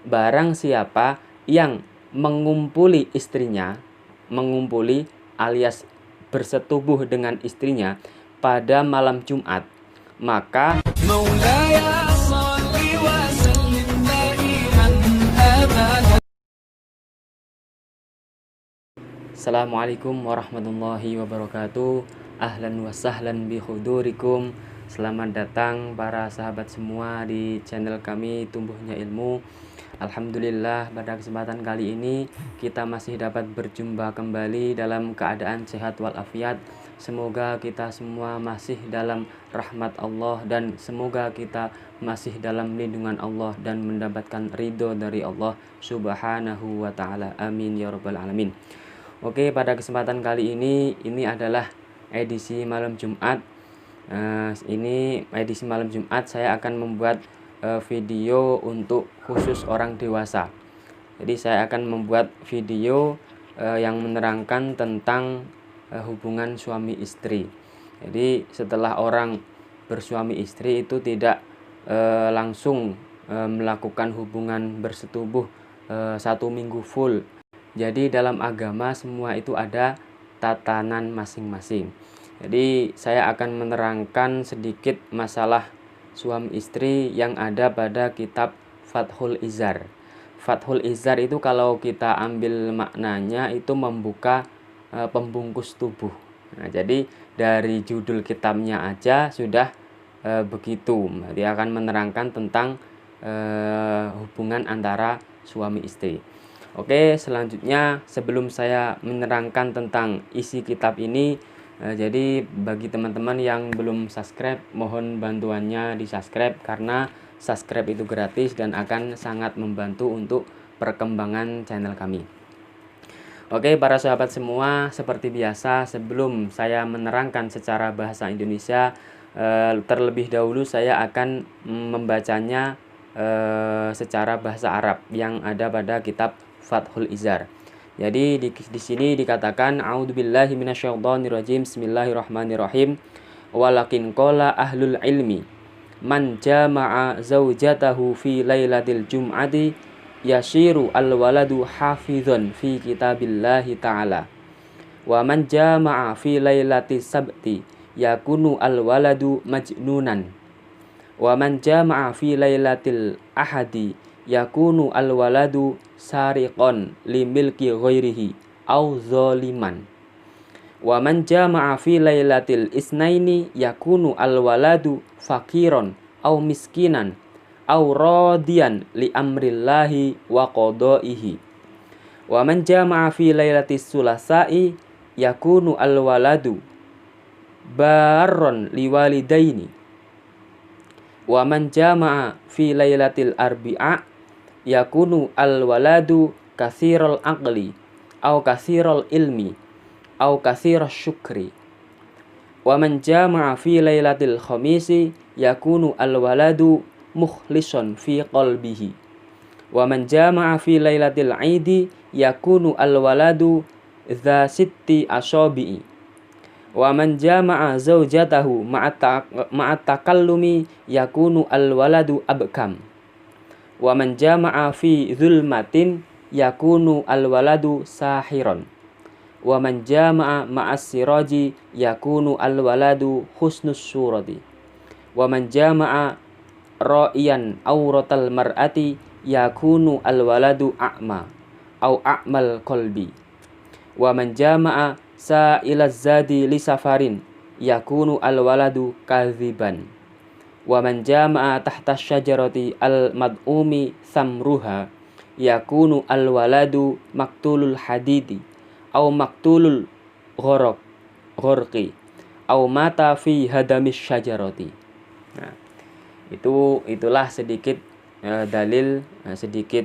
barang siapa yang mengumpuli istrinya, mengumpuli alias bersetubuh dengan istrinya pada malam Jumat, maka Assalamualaikum warahmatullahi wabarakatuh. Ahlan wa sahlan bi hudurikum. Selamat datang para sahabat semua di channel kami Tumbuhnya Ilmu. Alhamdulillah, pada kesempatan kali ini kita masih dapat berjumpa kembali dalam keadaan sehat walafiat. Semoga kita semua masih dalam rahmat Allah dan semoga kita masih dalam lindungan Allah dan mendapatkan ridho dari Allah Subhanahu wa ta'ala. Amin ya rabbal alamin. Oke, pada kesempatan kali ini adalah edisi malam Jumat. Ini edisi malam Jumat, saya akan membuat video untuk khusus orang dewasa. Jadi saya akan membuat video yang menerangkan tentang hubungan suami istri. Jadi setelah orang bersuami istri itu tidak langsung melakukan hubungan bersetubuh 1 minggu full. Jadi dalam agama semua itu ada tatanan masing-masing. Jadi saya akan menerangkan sedikit masalah suami istri yang ada pada kitab Fathul Izar. Fathul Izar itu kalau kita ambil maknanya itu membuka pembungkus tubuh. Nah, jadi dari judul kitabnya aja sudah begitu. Dia akan menerangkan tentang hubungan antara suami istri. Oke, selanjutnya sebelum saya menerangkan tentang isi kitab ini, jadi bagi teman-teman yang belum subscribe, mohon bantuannya di subscribe karena subscribe itu gratis dan akan sangat membantu untuk perkembangan channel kami. Oke, para sahabat semua, seperti biasa sebelum saya menerangkan secara bahasa Indonesia, terlebih dahulu saya akan membacanya secara bahasa Arab yang ada pada kitab Fathul Izar. Jadi di sini dikatakan a'udzubillahi minasyaitonirrajim, bismillahirrahmanirrahim. Walakin qala ahlul ilmi man jama'a zaujatahu fi lailatil jum'ati yashiru alwaladu hafizan fi kitabillahi ta'ala. Wa man jama'a fi lailatis sabti yakunu alwaladu majnunan. Wa man jama'a fi lailatil ahadi yakunu alwaladu sariqon limilki ghairihi au zaliman. Wa man jama'a fi lailatil isnaini yakunu alwaladu fakiron au miskinan au radiyan li amrillahi wa qadaihi. Wa man jama'a fi lailatis sulasai yakunu alwaladu barron liwalidaini. Wa man jama'a fi lailatil arbi'a yakunu alwaladu katsirul aqli au katsirul ilmi au katsirus syukri. Wa man jama'a fi lailatil khamisi yakunu alwaladu mukhlishon fi qalbihi. Wa man jama'a fi lailatil aidi yakunu alwaladu dza sitti asabi'i. Wa man jama'a zaujatahu ma'at takallumi yakunu alwaladu abkam. Wa man jama'a fi zulmatin yakunu alwaladu sahiron. Wa man jama'a ma'as siraji yakunu alwaladu husnus surati. Wa man jama'a ra'iyan auratal mar'ati yakunu alwaladu a'ma au a'mal qalbi. Wa man jama'a sa'ilaz zadi li safarin yakunu alwaladu kadhiban. Wa man jama'a tahta syajarati al-mad'umi samruha yakunu alwaladu maktulul hadidi au maktulul ghorqi au mata fi hadamis syajarati. Nah, itulah sedikit dalil, sedikit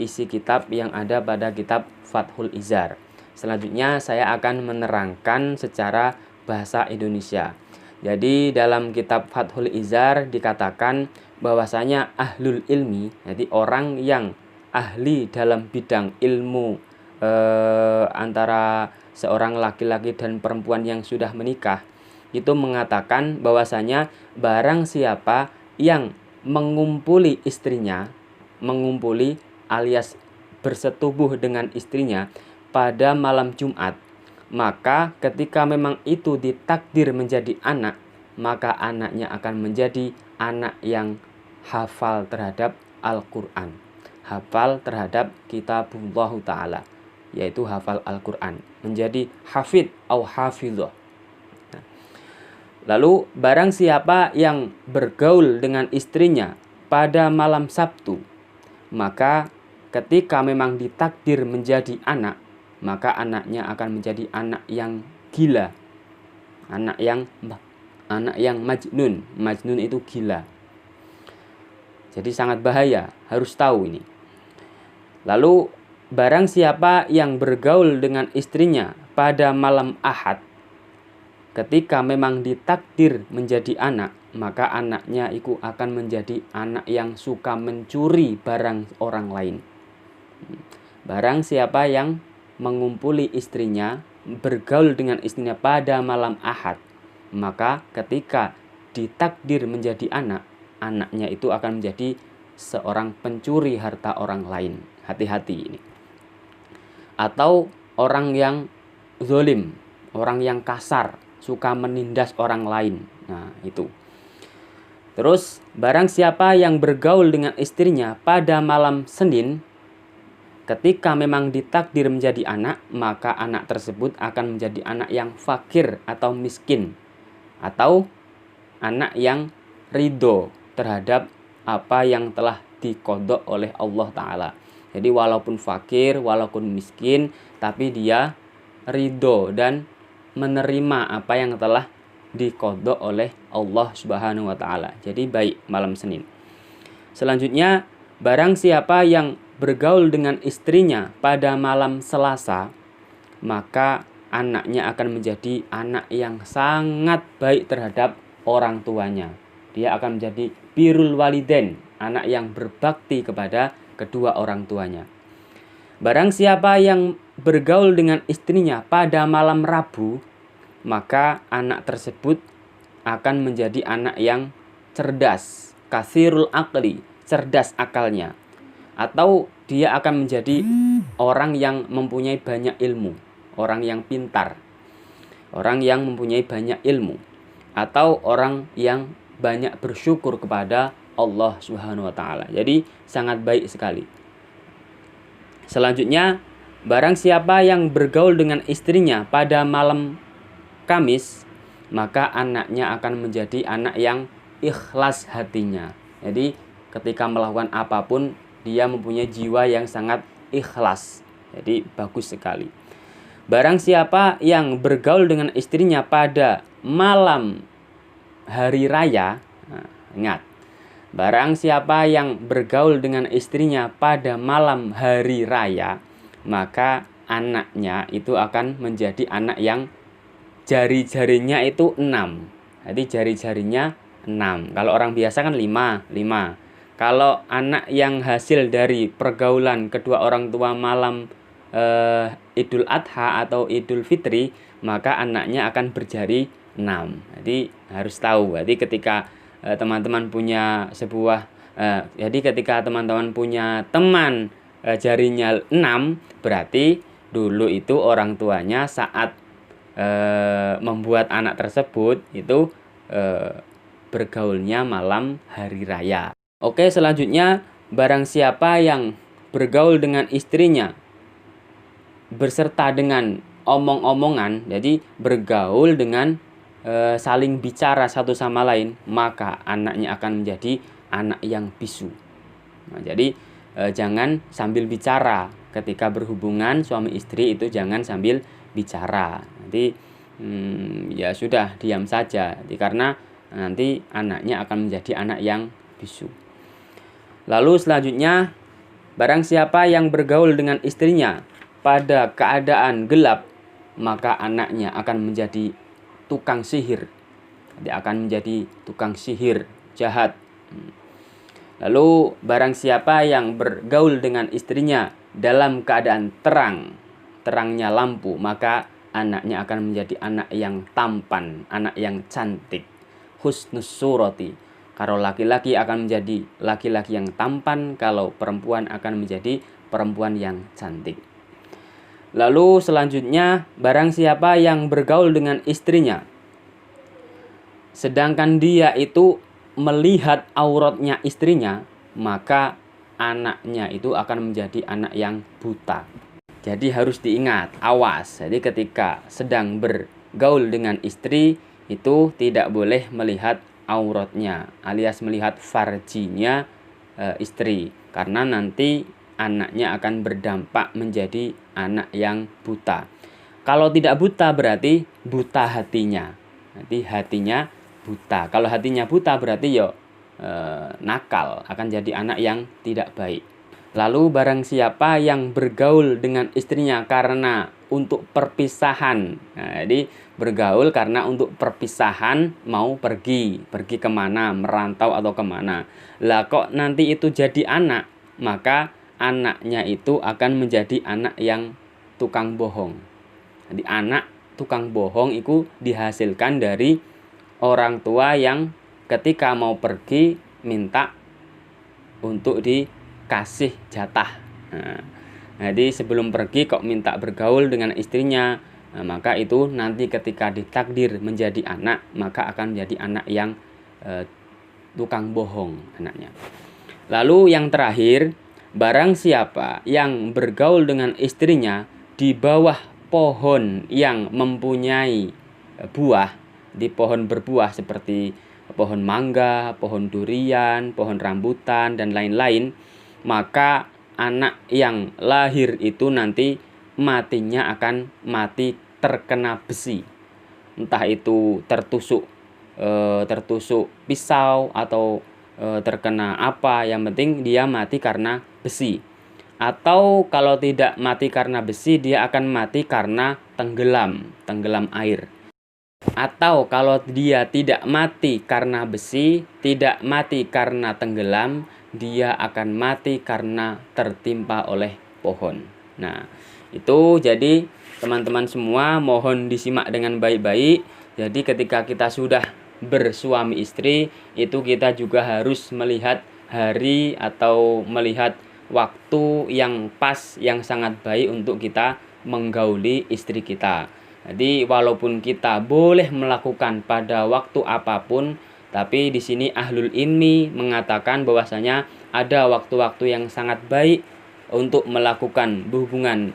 isi kitab yang ada pada kitab Fathul Izar. Selanjutnya saya akan menerangkan secara bahasa Indonesia. Jadi dalam kitab Fathul Izar dikatakan bahwasanya ahlul ilmi, jadi orang yang ahli dalam bidang ilmu antara seorang laki-laki dan perempuan yang sudah menikah, itu mengatakan bahwasanya barang siapa yang mengumpuli istrinya, mengumpuli alias bersetubuh dengan istrinya pada malam Jumat, maka ketika memang itu ditakdir menjadi anak, maka anaknya akan menjadi anak yang hafal terhadap Al-Quran, hafal terhadap kitabullah ta'ala, yaitu hafal Al-Quran, menjadi hafid atau hafidhah. Lalu barang siapa yang bergaul dengan istrinya pada malam Sabtu, maka ketika memang ditakdir menjadi anak, maka anaknya akan menjadi anak yang gila, anak yang majnun. Majnun itu gila. Jadi sangat bahaya, harus tahu ini. Lalu barang siapa yang bergaul dengan istrinya pada malam Ahad, ketika memang ditakdir menjadi anak, maka anaknya itu akan menjadi anak yang suka mencuri barang orang lain. Barang siapa yang mengumpuli istrinya, bergaul dengan istrinya pada malam Ahad, maka ketika ditakdir menjadi anak, anaknya itu akan menjadi seorang pencuri harta orang lain. Hati-hati ini. Atau orang yang zalim, orang yang kasar, suka menindas orang lain. Nah, itu. Terus, barang siapa yang bergaul dengan istrinya pada malam Senin, ketika memang ditakdir menjadi anak, maka anak tersebut akan menjadi anak yang fakir atau miskin, atau anak yang ridho terhadap apa yang telah diqodok oleh Allah Ta'ala. Jadi walaupun fakir, walaupun miskin, tapi dia ridho dan menerima apa yang telah diqodok oleh Allah Subhanahu wa Ta'ala. Jadi baik malam Senin. Selanjutnya, barang siapa yang bergaul dengan istrinya pada malam Selasa, maka anaknya akan menjadi anak yang sangat baik terhadap orang tuanya. Dia akan menjadi birrul walidain, anak yang berbakti kepada kedua orang tuanya. Barang siapa yang bergaul dengan istrinya pada malam Rabu, maka anak tersebut akan menjadi anak yang cerdas, katsirul aqli, cerdas akalnya. Atau dia akan menjadi orang yang mempunyai banyak ilmu, orang yang pintar, orang yang mempunyai banyak ilmu, atau orang yang banyak bersyukur kepada Allah Subhanahu wa Ta'ala. Jadi sangat baik sekali. Selanjutnya, barang siapa yang bergaul dengan istrinya pada malam Kamis, maka anaknya akan menjadi anak yang ikhlas hatinya. Jadi ketika melakukan apapun, dia mempunyai jiwa yang sangat ikhlas. Jadi bagus sekali. Barang siapa yang bergaul dengan istrinya pada malam hari raya, nah, ingat, barang siapa yang bergaul dengan istrinya pada malam hari raya, maka anaknya itu akan menjadi anak yang jari-jarinya itu 6. Jadi jari-jarinya 6. Kalau orang biasa kan 5. Kalau anak yang hasil dari pergaulan kedua orang tua malam Idul Adha atau Idul Fitri, maka anaknya akan berjari 6. Jadi harus tahu. Jadi ketika teman-teman punya ketika teman-teman punya teman jarinya 6, berarti dulu itu orang tuanya saat membuat anak tersebut itu bergaulnya malam hari raya. Oke, selanjutnya barang siapa yang bergaul dengan istrinya berserta dengan omong-omongan, jadi bergaul dengan saling bicara satu sama lain, maka anaknya akan menjadi anak yang bisu. Nah, jadi jangan sambil bicara ketika berhubungan suami istri, itu jangan sambil bicara. Nanti ya sudah, diam saja. Karena nanti anaknya akan menjadi anak yang bisu. Lalu selanjutnya, barang siapa yang bergaul dengan istrinya pada keadaan gelap, maka anaknya akan menjadi tukang sihir. Dia akan menjadi tukang sihir jahat. Lalu barang siapa yang bergaul dengan istrinya dalam keadaan terangnya lampu, maka anaknya akan menjadi anak yang tampan, anak yang cantik, husnus surati, Kalau laki-laki akan menjadi laki-laki yang tampan, kalau perempuan akan menjadi perempuan yang cantik. Lalu selanjutnya, barang siapa yang bergaul dengan istrinya, sedangkan dia itu melihat auratnya istrinya, maka anaknya itu akan menjadi anak yang buta. Jadi harus diingat, awas. Jadi ketika sedang bergaul dengan istri, itu tidak boleh melihat auratnya alias melihat farjinya istri, karena nanti anaknya akan berdampak menjadi anak yang buta. Kalau tidak buta berarti buta hatinya, nanti hatinya buta. Kalau hatinya buta berarti nakal, akan jadi anak yang tidak baik. Lalu barang siapa yang bergaul dengan istrinya karena untuk perpisahan, nah, jadi bergaul karena untuk perpisahan, mau pergi kemana, merantau atau kemana. Lah kok nanti itu jadi anak, maka anaknya itu akan menjadi anak yang tukang bohong. Jadi anak tukang bohong itu dihasilkan dari orang tua yang ketika mau pergi minta untuk dikasih jatah. Jadi sebelum pergi kok minta bergaul dengan istrinya, maka itu nanti ketika ditakdir menjadi anak, maka akan menjadi anak yang tukang bohong anaknya. Lalu yang terakhir, barang siapa yang bergaul dengan istrinya di bawah pohon yang mempunyai buah, di pohon berbuah seperti pohon mangga, pohon durian, pohon rambutan, dan lain-lain, maka anak yang lahir itu nanti matinya akan mati terkena besi. Entah itu tertusuk pisau atau terkena apa, yang penting dia mati karena besi. Atau kalau tidak mati karena besi, dia akan mati karena tenggelam air. Atau kalau dia tidak mati karena besi, tidak mati karena tenggelam, dia akan mati karena tertimpa oleh pohon. Nah, itu jadi teman-teman semua mohon disimak dengan baik-baik. Jadi ketika kita sudah bersuami istri, itu kita juga harus melihat hari atau melihat waktu yang pas, yang sangat baik untuk kita menggauli istri kita. Jadi walaupun kita boleh melakukan pada waktu apapun, tapi di sini ahlul ilmi mengatakan bahwasanya ada waktu-waktu yang sangat baik untuk melakukan hubungan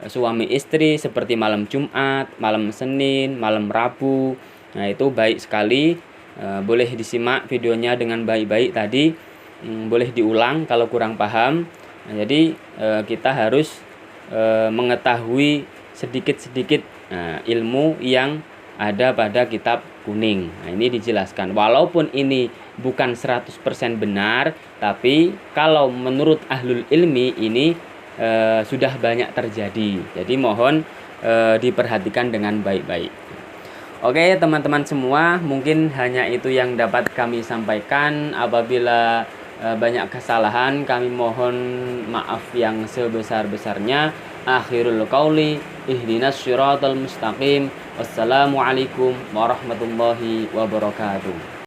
suami istri seperti malam Jumat, malam Senin, malam Rabu. Nah, itu baik sekali. Boleh disimak videonya dengan baik-baik tadi. Boleh diulang kalau kurang paham. Nah, jadi kita harus mengetahui sedikit-sedikit ilmu yang ada pada kitab kuning. Nah, ini dijelaskan. Walaupun ini bukan 100% benar, tapi kalau menurut ahlul ilmi ini sudah banyak terjadi. Jadi mohon diperhatikan dengan baik-baik. Oke, teman-teman semua, mungkin hanya itu yang dapat kami sampaikan. Apabila banyak kesalahan, kami mohon maaf yang sebesar-besarnya. Akhirul qauli ihdinas syiratal mustaqim. Wassalamualaikum warahmatullahi wabarakatuh.